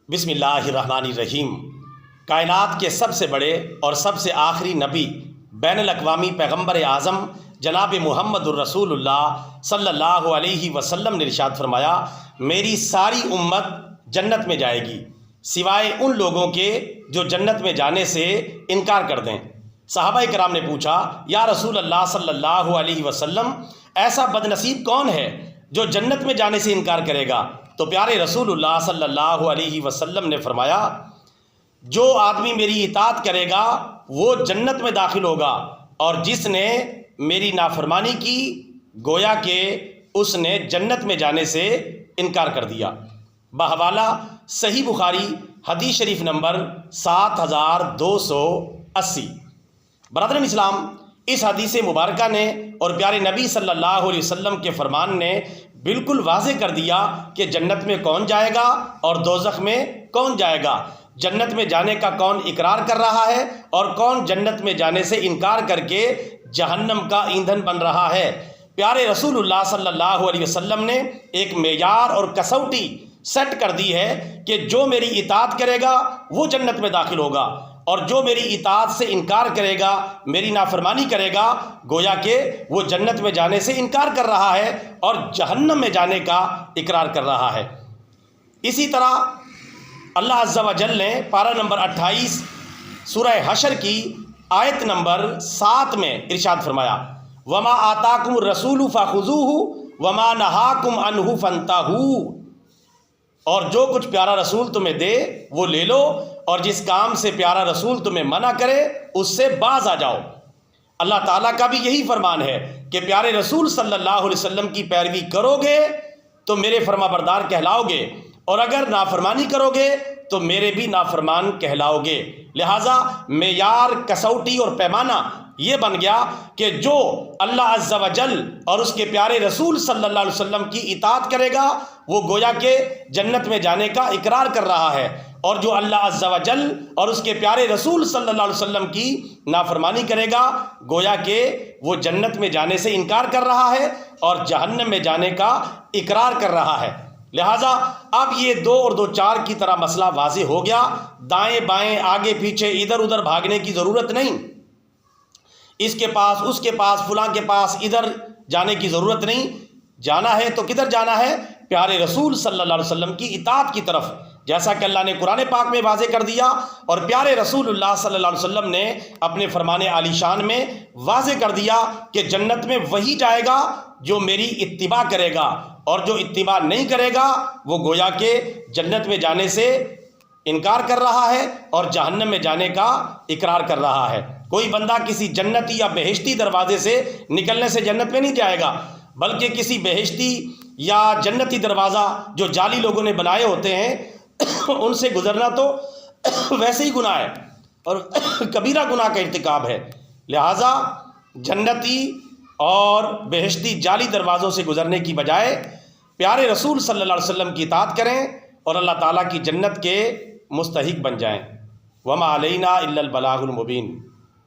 بسم اللہ الرحمن الرحیم۔ کائنات کے سب سے بڑے اور سب سے آخری نبی، بین الاقوامی پیغمبر اعظم جناب محمد الرسول اللہ صلی اللہ علیہ وسلم نے ارشاد فرمایا، میری ساری امت جنت میں جائے گی سوائے ان لوگوں کے جو جنت میں جانے سے انکار کر دیں۔ صحابہ کرام نے پوچھا، یا رسول اللہ صلی اللہ علیہ وسلم، ایسا بد نصیب کون ہے جو جنت میں جانے سے انکار کرے گا؟ تو پیارے رسول اللہ صلی اللہ علیہ وسلم نے فرمایا، جو آدمی میری اطاعت کرے گا وہ جنت میں داخل ہوگا، اور جس نے میری نافرمانی کی گویا کہ اس نے جنت میں جانے سے انکار کر دیا۔ بحوالہ صحیح بخاری حدیث شریف نمبر 7280۔ برادران اسلام، اس حدیث مبارکہ نے اور پیارے نبی صلی اللہ علیہ وسلم کے فرمان نے بالکل واضح کر دیا کہ جنت میں کون جائے گا اور دوزخ میں کون جائے گا، جنت میں جانے کا کون اقرار کر رہا ہے اور کون جنت میں جانے سے انکار کر کے جہنم کا ایندھن بن رہا ہے۔ پیارے رسول اللہ صلی اللہ علیہ وسلم نے ایک معیار اور کسوٹی سیٹ کر دی ہے کہ جو میری اطاعت کرے گا وہ جنت میں داخل ہوگا، اور جو میری اطاعت سے انکار کرے گا، میری نافرمانی کرے گا، گویا کہ وہ جنت میں جانے سے انکار کر رہا ہے اور جہنم میں جانے کا اقرار کر رہا ہے۔ اسی طرح اللہ عز و جل نے پارہ نمبر 28 سورہ حشر کی آیت نمبر 7 میں ارشاد فرمایا، وَمَا آتَاكُمُ الرَّسُولُ فَخُذُوهُ وَمَا نَهَاكُمْ عَنْهُ فَانْتَهُوا، اور جو کچھ پیارا رسول تمہیں دے وہ لے لو، اور جس کام سے پیارا رسول تمہیں منع کرے اس سے باز آ جاؤ۔ اللہ تعالیٰ کا بھی یہی فرمان ہے کہ پیارے رسول صلی اللہ علیہ وسلم کی پیروی کرو گے تو میرے فرما بردار کہلاؤ گے، اور اگر نافرمانی کرو گے تو میرے بھی نافرمان کہلاؤ گے۔ لہٰذا معیار، کسوٹی اور پیمانہ یہ بن گیا کہ جو اللہ عز و جل اور اس کے پیارے رسول صلی اللہ علیہ وسلم کی اطاعت کرے گا وہ گویا کہ جنت میں جانے کا اقرار کر رہا ہے، اور جو اللہ عز و جل اور اس کے پیارے رسول صلی اللہ علیہ وسلم کی نافرمانی کرے گا گویا کہ وہ جنت میں جانے سے انکار کر رہا ہے اور جہنم میں جانے کا اقرار کر رہا ہے۔ لہٰذا اب یہ 2 اور 2 4 کی طرح مسئلہ واضح ہو گیا، دائیں بائیں آگے پیچھے ادھر ادھر بھاگنے کی ضرورت نہیں، اس کے پاس اس کے پاس فلاں کے پاس ادھر جانے کی ضرورت نہیں۔ جانا ہے تو کدھر جانا ہے؟ پیارے رسول صلی اللہ علیہ وسلم کی اطاعت کی طرف، جیسا کہ اللہ نے قرآن پاک میں واضح کر دیا، اور پیارے رسول اللہ صلی اللہ علیہ وسلم نے اپنے فرمان عالی شان میں واضح کر دیا کہ جنت میں وہی جائے گا جو میری اتباع کرے گا، اور جو اتباع نہیں کرے گا وہ گویا کہ جنت میں جانے سے انکار کر رہا ہے اور جہنم میں جانے کا اقرار کر رہا ہے۔ کوئی بندہ کسی جنتی یا بہشتی دروازے سے نکلنے سے جنت میں نہیں جائے گا، بلکہ کسی بہشتی یا جنتی دروازہ جو جعلی لوگوں نے بنائے ہوتے ہیں ان سے گزرنا تو ویسے ہی گناہ ہے اور کبیرہ گناہ کا ارتکاب ہے۔ لہٰذا جنتی اور بہشتی جعلی دروازوں سے گزرنے کی بجائے پیارے رسول صلی اللہ علیہ وسلم کی اطاعت کریں اور اللہ تعالیٰ کی جنت کے مستحق بن جائیں۔ وما علینا الا البلاغ المبین۔